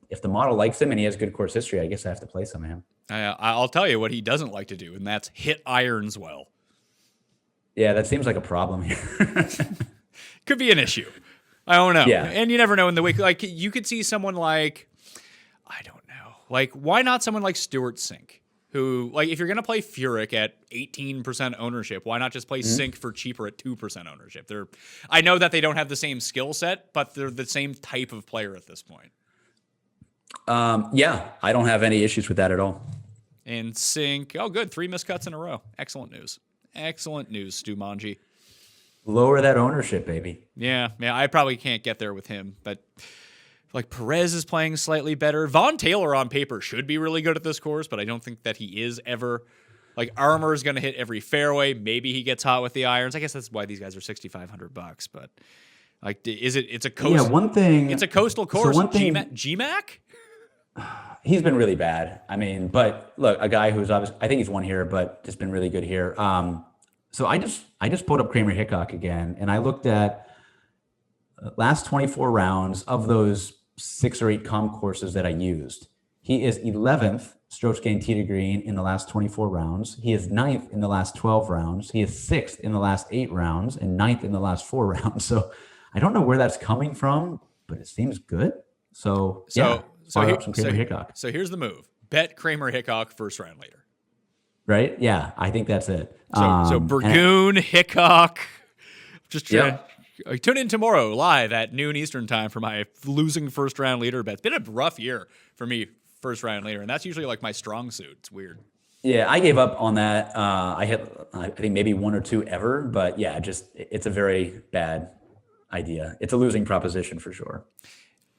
If the model likes him and he has good course history, I guess I have to play some of him. I'll tell you what he doesn't like to do, and that's hit irons well. Yeah, that seems like a problem here. Could be an issue. I don't know. Yeah. And you never know in the week. Like, you could see someone like, I don't know. Like, why not someone like Stuart Sink? Who, like, if you're going to play Furyk at 18% ownership, why not just play Sink for cheaper at 2% ownership? I know that they don't have the same skill set, but they're the same type of player at this point. Yeah, I don't have any issues with that at all. And Sink, oh, good. 3 miscuts in a row. Excellent news. Excellent news, Stu Manji. Lower that ownership, baby. Yeah, I probably can't get there with him, but like Perez is playing slightly better. Vaughn Taylor on paper should be really good at this course, but I don't think that he is ever. Like Armour is going to hit every fairway. Maybe he gets hot with the irons. I guess that's why these guys are $6,500. But like, it's a coast. Yeah, one thing. It's a coastal course. So one thing, GMAC. He's been really bad. I mean, but look, a guy who's obviously, I think he's won here, but just been really good here. So I just pulled up Kramer Hickok again, and I looked at last 24 rounds of those 6 or 8 comp courses that I used. He is 11th strokes gained tee to green in the last 24 rounds. He is 9th in the last 12 rounds. He is 6th in the last 8 rounds and 9th in the last 4 rounds. So I don't know where that's coming from, but it seems good. So Hickok. So here's the move. Bet Kramer Hickok first round leader. Right? Yeah, I think that's it. So Burgoon, Hickok. Just trying. Tune in tomorrow live at noon Eastern time for my losing first round leader bet. It's been a rough year for me, first round leader, and that's usually like my strong suit. It's weird. Yeah, I gave up on that. I think maybe 1 or 2 ever, but yeah, it's a very bad idea. It's a losing proposition for sure.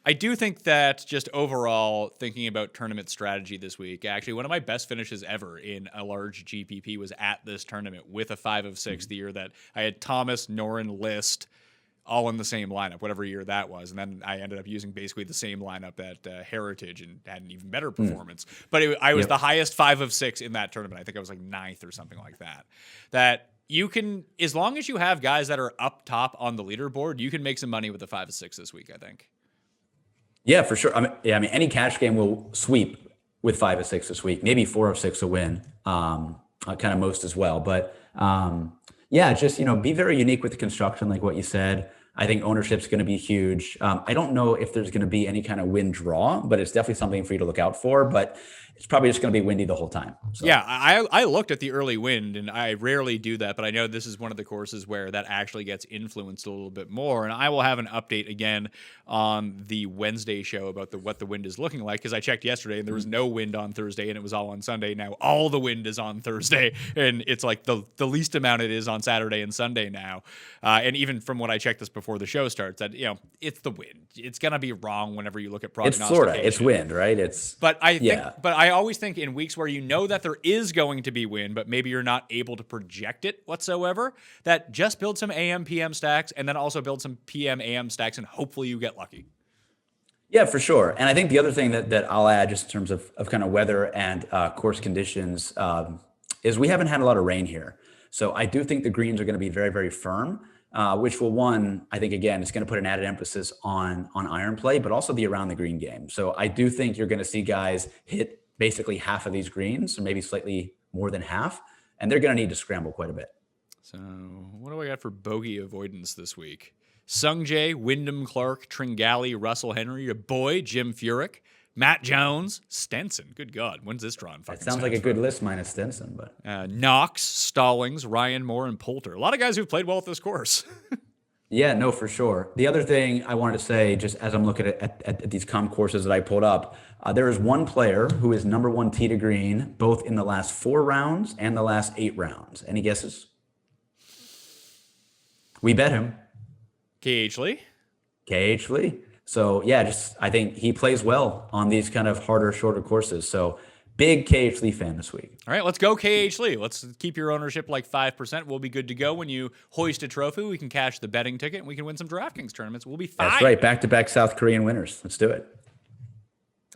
I do think that just overall thinking about tournament strategy this week, actually one of my best finishes ever in a large GPP was at this tournament with a 5 of 6 the year that I had Thomas, Noren, List all in the same lineup, whatever year that was. And then I ended up using basically the same lineup at Heritage and had an even better performance. But I was the highest 5 of 6 in that tournament. I think I was like 9th or something like that. That you can, as long as you have guys that are up top on the leaderboard, you can make some money with the 5 of 6 this week, I think. Yeah, for sure. I mean, any cash game will sweep with 5 of 6 this week. Maybe 4 of 6 will win, kind of most as well. But yeah, just be very unique with the construction, like what you said. I think ownership's going to be huge. I don't know if there's going to be any kind of win draw, but it's definitely something for you to look out for. But it's probably just going to be windy the whole time. So. Yeah, I looked at the early wind, and I rarely do that, but I know this is one of the courses where that actually gets influenced a little bit more. And I will have an update again on the Wednesday show about what the wind is looking like, because I checked yesterday and there was no wind on Thursday and it was all on Sunday. Now all the wind is on Thursday, and it's like the least amount it is on Saturday and Sunday now. And even from what I checked this before the show starts, that it's the wind. It's gonna be wrong whenever you look at prognostication. It's Florida. It's wind, right? I always think in weeks where you know that there is going to be wind, but maybe you're not able to project it whatsoever, that just build some AM PM stacks and then also build some PM AM stacks, and hopefully you get lucky. Yeah, for sure. And I think the other thing that I'll add, just in terms of kind of weather and course conditions, is we haven't had a lot of rain here. So I do think the greens are going to be very, very firm, which will, I think, again, it's going to put an added emphasis on iron play, but also the around the green game. So I do think you're going to see guys hit basically half of these greens, or maybe slightly more than half, and they're going to need to scramble quite a bit. So what do I got for bogey avoidance this week? Sungjae, Wyndham Clark, Tringali, Russell Henry, your boy, Jim Furyk, Matt Jones, Stenson. Good God, when's this drawn? That sounds like a good list minus Stenson, but Knox, Stallings, Ryan Moore, and Poulter. A lot of guys who've played well at this course. yeah, no, for sure. The other thing I wanted to say, just as I'm looking at these comp courses that I pulled up, there is one player who is number 1 tee to green, both in the last 4 rounds and the last 8 rounds. Any guesses? We bet him. KH Lee. KH Lee. So yeah, I think he plays well on these kind of harder, shorter courses. So big KH Lee fan this week. All right, let's go KH Lee. Let's keep your ownership like 5%. We'll be good to go when you hoist a trophy. We can cash the betting ticket and we can win some DraftKings tournaments. We'll be fine. That's right. Back-to-back South Korean winners. Let's do it.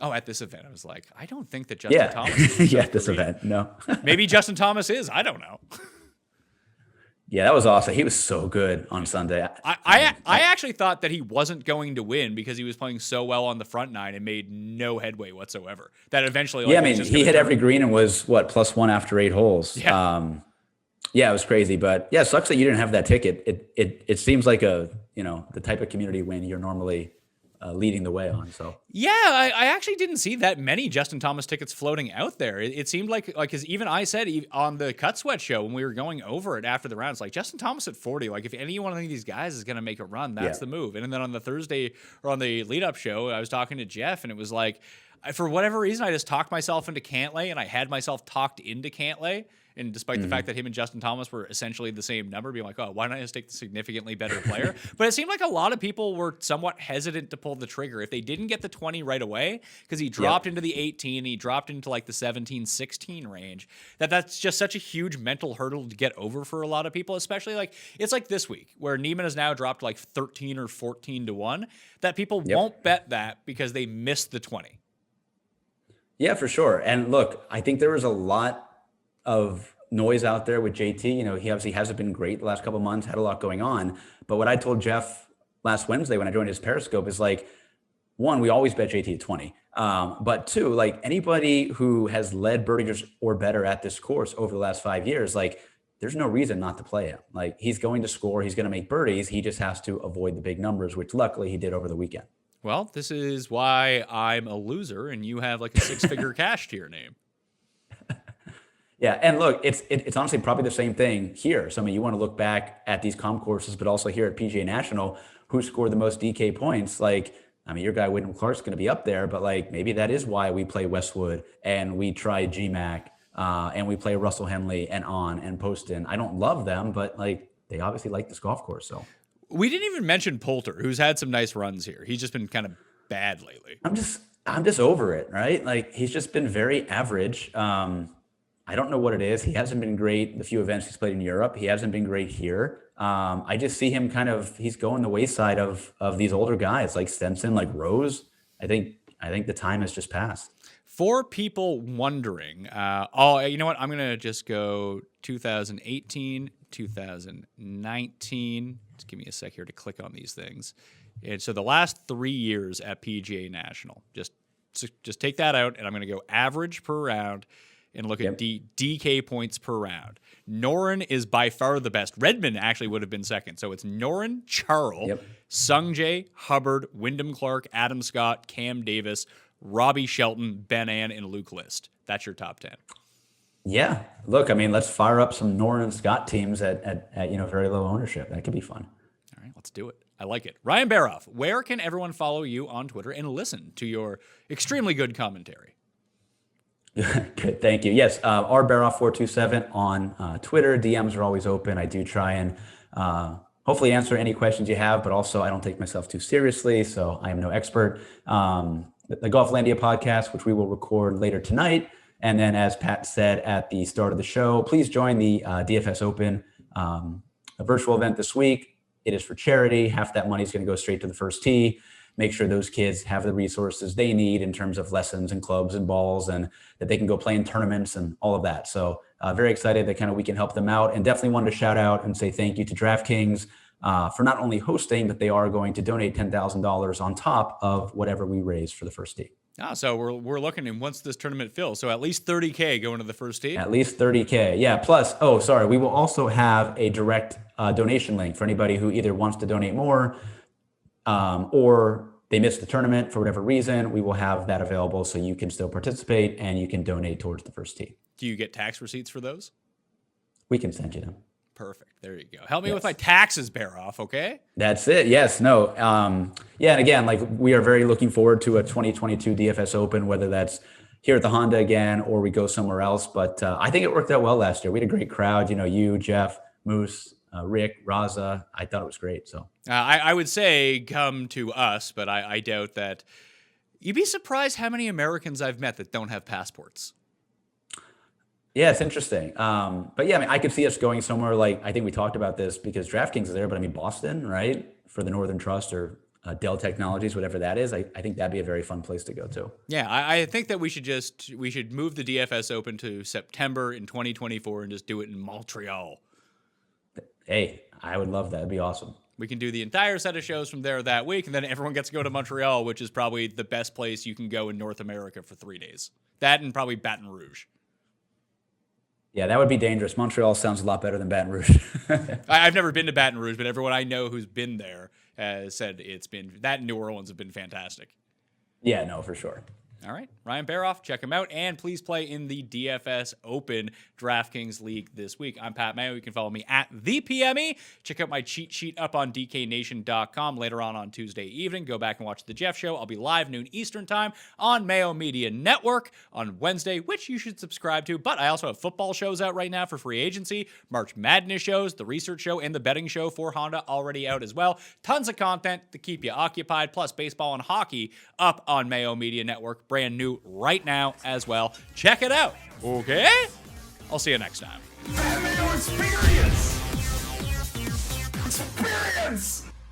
Oh, at this event, I was like, I don't think that Justin Thomas is yeah, at this event. No. Maybe Justin Thomas is. I don't know. Yeah, that was awesome. He was so good on Sunday. I actually thought that he wasn't going to win because he was playing so well on the front 9 and made no headway whatsoever. That eventually, yeah, I mean, he hit every green and was +1 after 8 holes. Yeah. Yeah, it was crazy, but yeah, it sucks that you didn't have that ticket. It seems like the type of community win you're normally leading the way on. So yeah, I actually didn't see that many Justin Thomas tickets floating out there. It seemed like because even I said on the Cut Sweat show when we were going over it after the rounds, like Justin Thomas at 40, like if any one of these guys is going to make a run, that's the move. And then on the Thursday or on the lead up show, I was talking to Jeff and it was like, for whatever reason, I just talked myself into Cantlay and I had myself talked into Cantlay. And despite the fact that him and Justin Thomas were essentially the same number, being like, oh, why don't I just take the significantly better player? But it seemed like a lot of people were somewhat hesitant to pull the trigger. If they didn't get the 20 right away, because he dropped into the 18, he dropped into like the 17, 16 range, that's just such a huge mental hurdle to get over for a lot of people, especially like, it's like this week where Neiman has now dropped like 13 or 14 to 1, that people won't bet that because they missed the 20. Yeah, for sure. And look, I think there was a lot of noise out there with JT. He obviously hasn't been great the last couple of months, had a lot going on. But what I told Jeff last Wednesday when I joined his Periscope is like, 1, we always bet JT at 20. But 2, like anybody who has led birdies or better at this course over the last 5 years, like there's no reason not to play him. Like he's going to score, he's going to make birdies. He just has to avoid the big numbers, which luckily he did over the weekend. Well, this is why I'm a loser and you have like a 6-figure cash to your name. Yeah, and look, it's honestly probably the same thing here. So I mean, you want to look back at these comp courses, but also here at PGA National, who scored the most DK points? Like, I mean, your guy Wyndham Clark's going to be up there, but like maybe that is why we play Westwood and we try GMAC and we play Russell Henley and Poston. I don't love them, but like they obviously like this golf course. So we didn't even mention Poulter, who's had some nice runs here. He's just been kind of bad lately. I'm just over it, right? Like he's just been very average. I don't know what it is. He hasn't been great the few events he's played in Europe. He hasn't been great here. I just see him he's going the wayside of these older guys like Stenson, like Rose. I think the time has just passed. For people wondering, you know what? I'm going to just go 2018, 2019. Just give me a sec here to click on these things. And so the last 3 years at PGA National, just take that out, and I'm going to go average per round and look at DK points per round. Noren is by far the best. Redmond actually would have been second. So it's Noren, Charles, Sungjae, Hubbard, Wyndham Clark, Adam Scott, Cam Davis, Robbie Shelton, Ben Ann, and Luke List. That's your top 10. Yeah. Look, I mean, let's fire up some Noren and Scott teams at very low ownership. That could be fun. All right, let's do it. I like it. Ryan Baroff, where can everyone follow you on Twitter and listen to your extremely good commentary? Good, thank you. Yes, rbaroff427 on Twitter. DMs are always open. I do try and hopefully answer any questions you have, but also I don't take myself too seriously, so I am no expert. The Golflandia podcast, which we will record later tonight. And then as Pat said at the start of the show, please join the DFS Open, a virtual event this week. It is for charity. Half that money is going to go straight to the first tee. Make sure those kids have the resources they need in terms of lessons and clubs and balls, and that they can go play in tournaments and all of that. So very excited that we can help them out, and definitely wanted to shout out and say thank you to DraftKings for not only hosting, but they are going to donate $10,000 on top of whatever we raise for the first tee. So we're looking, and once this tournament fills, so at least $30K going to the first tee. At least $30K, yeah. Plus, we will also have a direct donation link for anybody who either wants to donate more or they missed the tournament for whatever reason, we will have that available so you can still participate and you can donate towards the first tee. Do you get tax receipts for those? We can send you them. Perfect. There you go. Help me with my taxes, Baroff, okay? That's it. Yes. No. Yeah. And again, like we are very looking forward to a 2022 DFS Open, whether that's here at the Honda again or we go somewhere else. But I think it worked out well last year. We had a great crowd. You know, you, Jeff, Moose, Rick, Raza. I thought it was great. So I would say come to us, but I doubt that. You'd be surprised how many Americans I've met that don't have passports. Yeah, it's interesting. But yeah, I mean, I could see us going somewhere like, I think we talked about this because DraftKings is there, but I mean, Boston, right? For the Northern Trust or Dell Technologies, whatever that is. I think that'd be a very fun place to go to. Yeah, I think that we should move the DFS Open to September in 2024 and just do it in Montreal. Hey, I would love that. It'd be awesome. We can do the entire set of shows from there that week, and then everyone gets to go to Montreal, which is probably the best place you can go in North America for 3 days. That and probably Baton Rouge. Yeah, that would be dangerous. Montreal sounds a lot better than Baton Rouge. I've never been to Baton Rouge, but everyone I know who's been there has said that and New Orleans have been fantastic. Yeah, no, for sure. All right, Ryan Baroff, check him out, and please play in the DFS Open DraftKings League this week. I'm Pat Mayo. You can follow me at the PME. Check out my cheat sheet up on DKNation.com later on Tuesday evening. Go back and watch the Jeff Show. I'll be live noon Eastern time on Mayo Media Network on Wednesday, which you should subscribe to. But I also have football shows out right now for free agency, March Madness shows, the research show, and the betting show for Honda already out as well. Tons of content to keep you occupied, plus baseball and hockey up on Mayo Media Network. Brand new right now as well. Check it out. Okay? I'll see you next time. Mayo experience! Experience!